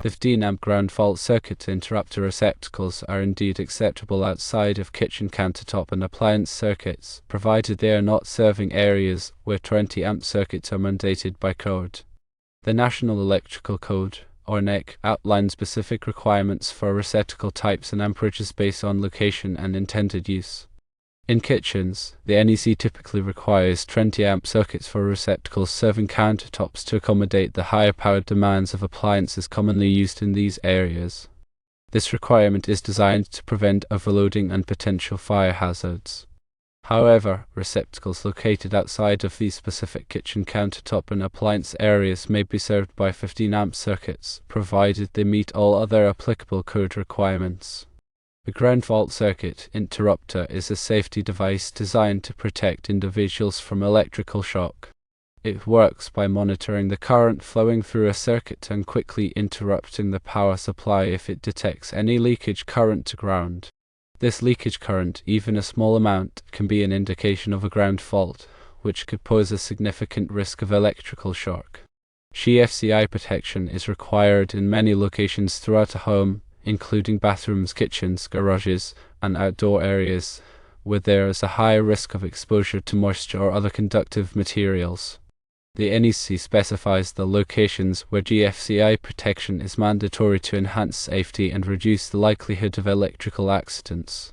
15 amp ground fault circuit interrupter receptacles are indeed acceptable outside of kitchen countertop and appliance circuits, provided they are not serving areas where 20 amp circuits are mandated by code. The National Electrical Code, or NEC, outlines specific requirements for receptacle types and amperages based on location and intended use. In kitchens, the NEC typically requires 20 amp circuits for receptacles serving countertops to accommodate the higher powered demands of appliances commonly used in these areas. This requirement is designed to prevent overloading and potential fire hazards. However, receptacles located outside of these specific kitchen countertop and appliance areas may be served by 15 amp circuits, provided they meet all other applicable code requirements. The ground fault circuit interrupter is a safety device designed to protect individuals from electrical shock. It works by monitoring the current flowing through a circuit and quickly interrupting the power supply if it detects any leakage current to ground. This leakage current, even a small amount, can be an indication of a ground fault, which could pose a significant risk of electrical shock. GFCI protection is required in many locations throughout a home, including bathrooms, kitchens, garages, and outdoor areas where there is a high risk of exposure to moisture or other conductive materials. The NEC specifies the locations where GFCI protection is mandatory to enhance safety and reduce the likelihood of electrical accidents.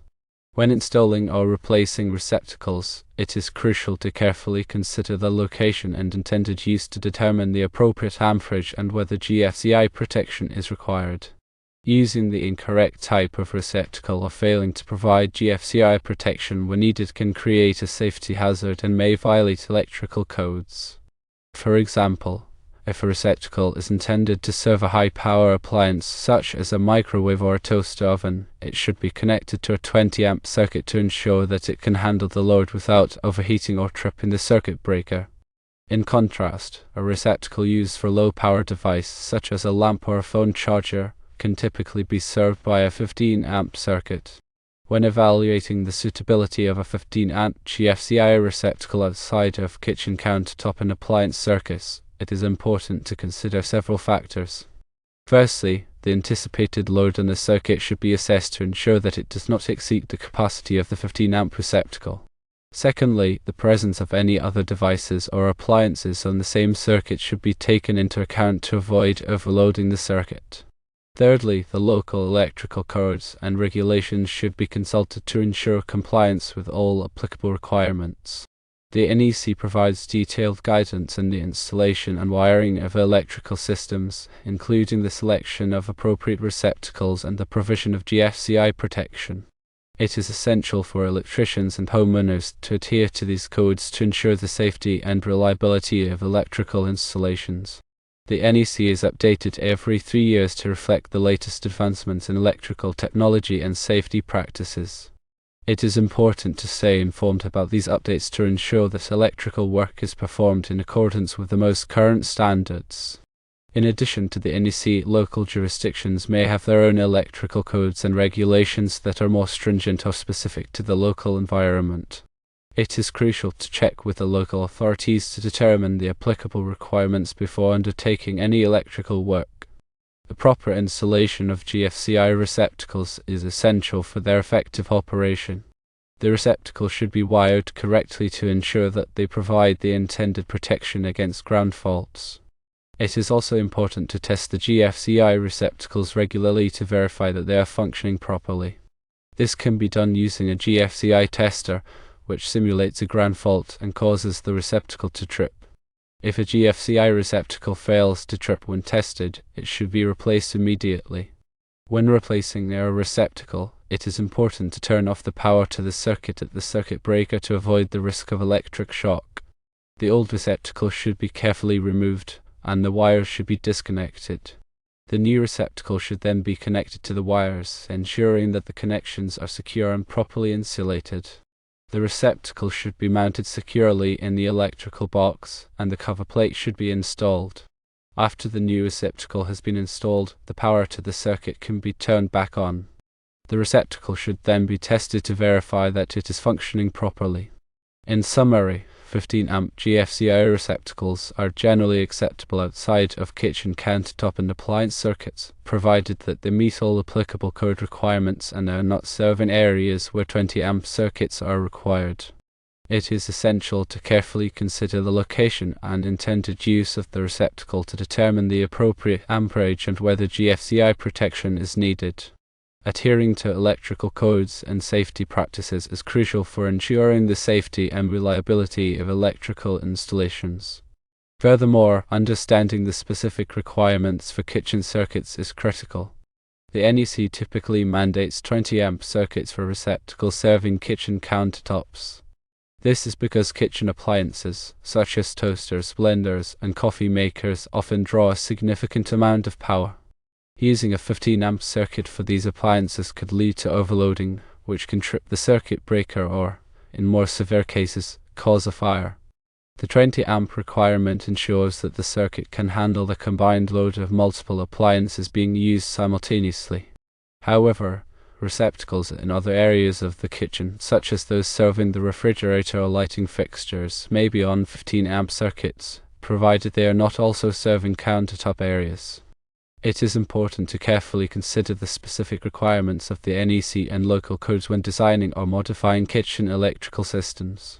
When installing or replacing receptacles, it is crucial to carefully consider the location and intended use to determine the appropriate amperage and whether GFCI protection is required. Using the incorrect type of receptacle or failing to provide GFCI protection when needed can create a safety hazard and may violate electrical codes. For example, if a receptacle is intended to serve a high-power appliance such as a microwave or a toaster oven, it should be connected to a 20 amp circuit to ensure that it can handle the load without overheating or tripping the circuit breaker. In contrast, a receptacle used for a low-power device such as a lamp or a phone charger can typically be served by a 15 amp circuit. When evaluating the suitability of a 15 amp GFCI receptacle outside of kitchen countertop and appliance circuits, it is important to consider several factors. Firstly, the anticipated load on the circuit should be assessed to ensure that it does not exceed the capacity of the 15 amp receptacle. Secondly, the presence of any other devices or appliances on the same circuit should be taken into account to avoid overloading the circuit. Thirdly, the local electrical codes and regulations should be consulted to ensure compliance with all applicable requirements. The NEC provides detailed guidance in the installation and wiring of electrical systems, including the selection of appropriate receptacles and the provision of GFCI protection. It is essential for electricians and homeowners to adhere to these codes to ensure the safety and reliability of electrical installations. The NEC is updated every 3 years to reflect the latest advancements in electrical technology and safety practices. It is important to stay informed about these updates to ensure that electrical work is performed in accordance with the most current standards. In addition to the NEC, local jurisdictions may have their own electrical codes and regulations that are more stringent or specific to the local environment. It is crucial to check with the local authorities to determine the applicable requirements before undertaking any electrical work. The proper installation of GFCI receptacles is essential for their effective operation. The receptacle should be wired correctly to ensure that they provide the intended protection against ground faults. It is also important to test the GFCI receptacles regularly to verify that they are functioning properly. This can be done using a GFCI tester, which simulates a ground fault and causes the receptacle to trip. If a GFCI receptacle fails to trip when tested, it should be replaced immediately. When replacing a receptacle, it is important to turn off the power to the circuit at the circuit breaker to avoid the risk of electric shock. The old receptacle should be carefully removed, and the wires should be disconnected. The new receptacle should then be connected to the wires, ensuring that the connections are secure and properly insulated. The receptacle should be mounted securely in the electrical box, and the cover plate should be installed. After the new receptacle has been installed, the power to the circuit can be turned back on. The receptacle should then be tested to verify that it is functioning properly. In summary, 15 amp GFCI receptacles are generally acceptable outside of kitchen countertop and appliance circuits, provided that they meet all applicable code requirements and are not served in areas where 20 amp circuits are required. It is essential to carefully consider the location and intended use of the receptacle to determine the appropriate amperage and whether GFCI protection is needed. Adhering to electrical codes and safety practices is crucial for ensuring the safety and reliability of electrical installations. Furthermore, understanding the specific requirements for kitchen circuits is critical. The NEC typically mandates 20 amp circuits for receptacles serving kitchen countertops. This is because kitchen appliances, such as toasters, blenders, and coffee makers, often draw a significant amount of power. Using a 15 amp circuit for these appliances could lead to overloading, which can trip the circuit breaker or, in more severe cases, cause a fire. The 20 amp requirement ensures that the circuit can handle the combined load of multiple appliances being used simultaneously. However, receptacles in other areas of the kitchen, such as those serving the refrigerator or lighting fixtures, may be on 15 amp circuits, provided they are not also serving countertop areas. It is important to carefully consider the specific requirements of the NEC and local codes when designing or modifying kitchen electrical systems.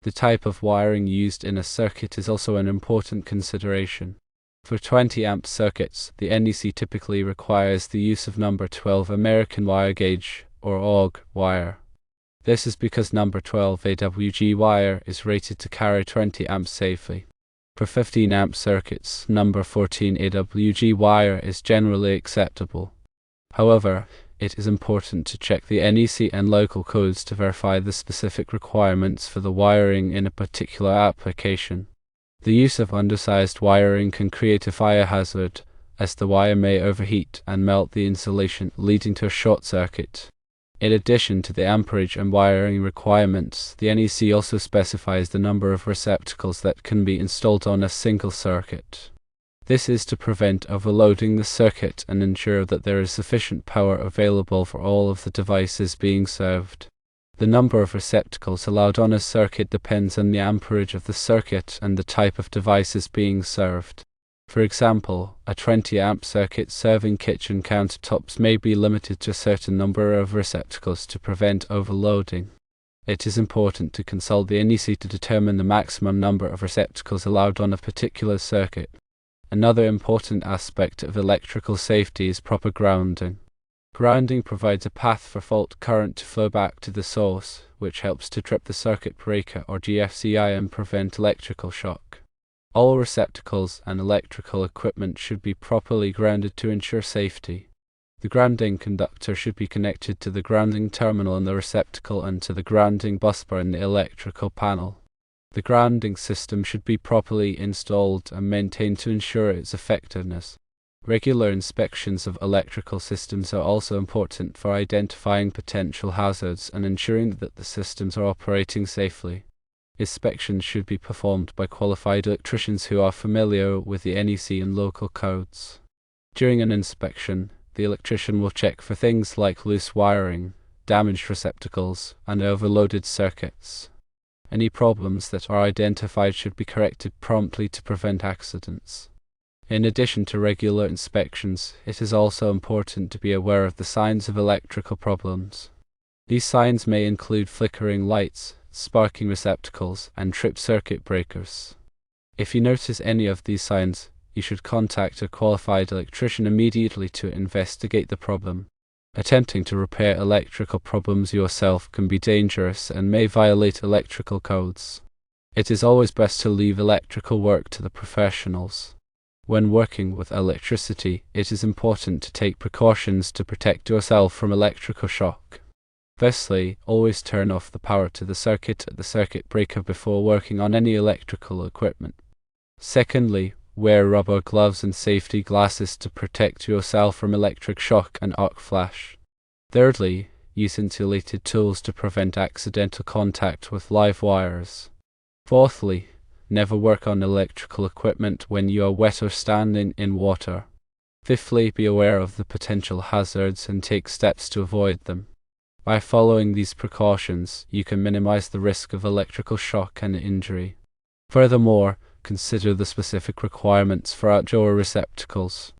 The type of wiring used in a circuit is also an important consideration. For 20 amp circuits, the NEC typically requires the use of number 12 American wire gauge, or AUG, wire. This is because number 12 AWG wire is rated to carry 20 amps safely. For 15 amp circuits, number 14 AWG wire is generally acceptable. However, it is important to check the NEC and local codes to verify the specific requirements for the wiring in a particular application. The use of undersized wiring can create a fire hazard, as the wire may overheat and melt the insulation, leading to a short circuit. In addition to the amperage and wiring requirements, the NEC also specifies the number of receptacles that can be installed on a single circuit. This is to prevent overloading the circuit and ensure that there is sufficient power available for all of the devices being served. The number of receptacles allowed on a circuit depends on the amperage of the circuit and the type of devices being served. For example, a 20 amp circuit serving kitchen countertops may be limited to a certain number of receptacles to prevent overloading. It is important to consult the NEC to determine the maximum number of receptacles allowed on a particular circuit. Another important aspect of electrical safety is proper grounding. Grounding provides a path for fault current to flow back to the source, which helps to trip the circuit breaker or GFCI and prevent electrical shock. All receptacles and electrical equipment should be properly grounded to ensure safety. The grounding conductor should be connected to the grounding terminal in the receptacle and to the grounding busbar in the electrical panel. The grounding system should be properly installed and maintained to ensure its effectiveness. Regular inspections of electrical systems are also important for identifying potential hazards and ensuring that the systems are operating safely. Inspections should be performed by qualified electricians who are familiar with the NEC and local codes. During an inspection, the electrician will check for things like loose wiring, damaged receptacles, and overloaded circuits. Any problems that are identified should be corrected promptly to prevent accidents. In addition to regular inspections, it is also important to be aware of the signs of electrical problems. These signs may include flickering lights, sparking receptacles, and tripped circuit breakers. If you notice any of these signs, you should contact a qualified electrician immediately to investigate the problem. Attempting to repair electrical problems yourself can be dangerous and may violate electrical codes. It is always best to leave electrical work to the professionals. When working with electricity, it is important to take precautions to protect yourself from electrical shock. Firstly, always turn off the power to the circuit at the circuit breaker before working on any electrical equipment. Secondly, wear rubber gloves and safety glasses to protect yourself from electric shock and arc flash. Thirdly, use insulated tools to prevent accidental contact with live wires. Fourthly, never work on electrical equipment when you are wet or standing in water. Fifthly, be aware of the potential hazards and take steps to avoid them. By following these precautions, you can minimize the risk of electrical shock and injury. Furthermore, consider the specific requirements for outdoor receptacles.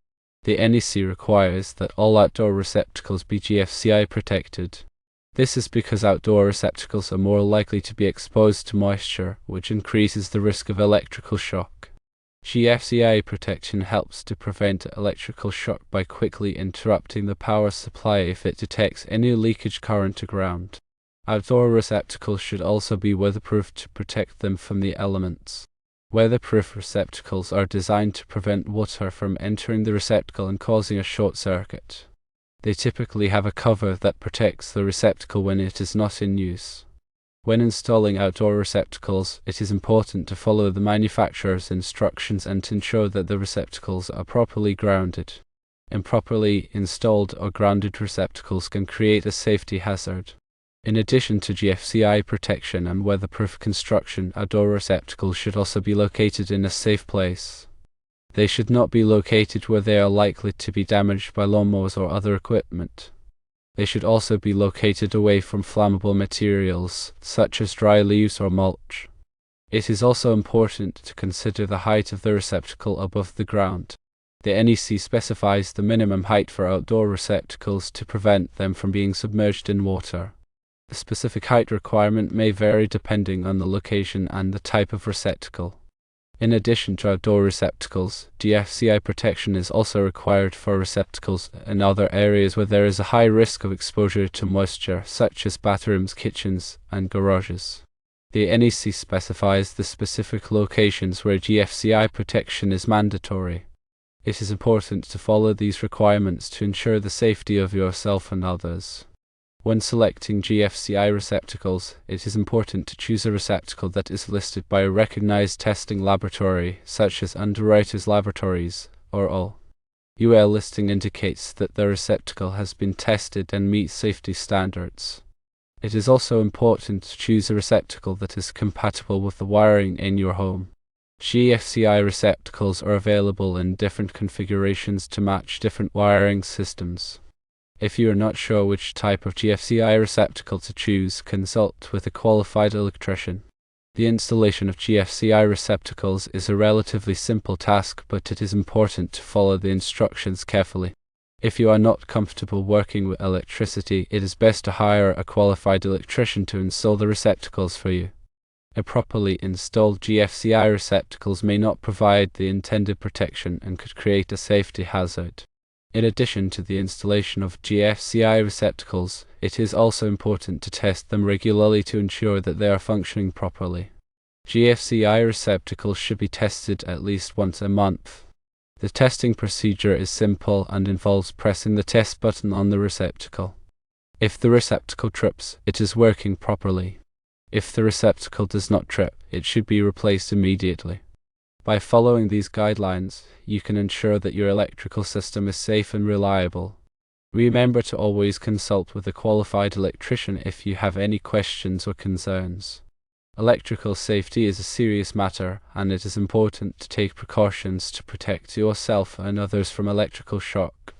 The NEC requires that all outdoor receptacles be GFCI protected. This is because outdoor receptacles are more likely to be exposed to moisture, which increases the risk of electrical shock. GFCI protection helps to prevent electrical shock by quickly interrupting the power supply if it detects any leakage current to ground. Outdoor receptacles should also be weatherproof to protect them from the elements. Weatherproof receptacles are designed to prevent water from entering the receptacle and causing a short circuit. They typically have a cover that protects the receptacle when it is not in use. When installing outdoor receptacles, it is important to follow the manufacturer's instructions and to ensure that the receptacles are properly grounded. Improperly installed or grounded receptacles can create a safety hazard. In addition to GFCI protection and weatherproof construction, outdoor receptacles should also be located in a safe place. They should not be located where they are likely to be damaged by lawnmowers or other equipment. They should also be located away from flammable materials, such as dry leaves or mulch. It is also important to consider the height of the receptacle above the ground. The NEC specifies the minimum height for outdoor receptacles to prevent them from being submerged in water. The specific height requirement may vary depending on the location and the type of receptacle. In addition to outdoor receptacles, GFCI protection is also required for receptacles in other areas where there is a high risk of exposure to moisture, such as bathrooms, kitchens, and garages. The NEC specifies the specific locations where GFCI protection is mandatory. It is important to follow these requirements to ensure the safety of yourself and others. When selecting GFCI receptacles, it is important to choose a receptacle that is listed by a recognized testing laboratory, such as Underwriters Laboratories, or UL. UL listing indicates that the receptacle has been tested and meets safety standards. It is also important to choose a receptacle that is compatible with the wiring in your home. GFCI receptacles are available in different configurations to match different wiring systems. If you are not sure which type of GFCI receptacle to choose, consult with a qualified electrician. The installation of GFCI receptacles is a relatively simple task, but it is important to follow the instructions carefully. If you are not comfortable working with electricity, it is best to hire a qualified electrician to install the receptacles for you. Improperly installed GFCI receptacles may not provide the intended protection and could create a safety hazard. In addition to the installation of GFCI receptacles, it is also important to test them regularly to ensure that they are functioning properly. GFCI receptacles should be tested at least once a month. The testing procedure is simple and involves pressing the test button on the receptacle. If the receptacle trips, it is working properly. If the receptacle does not trip, it should be replaced immediately. By following these guidelines, you can ensure that your electrical system is safe and reliable. Remember to always consult with a qualified electrician if you have any questions or concerns. Electrical safety is a serious matter, and it is important to take precautions to protect yourself and others from electrical shock.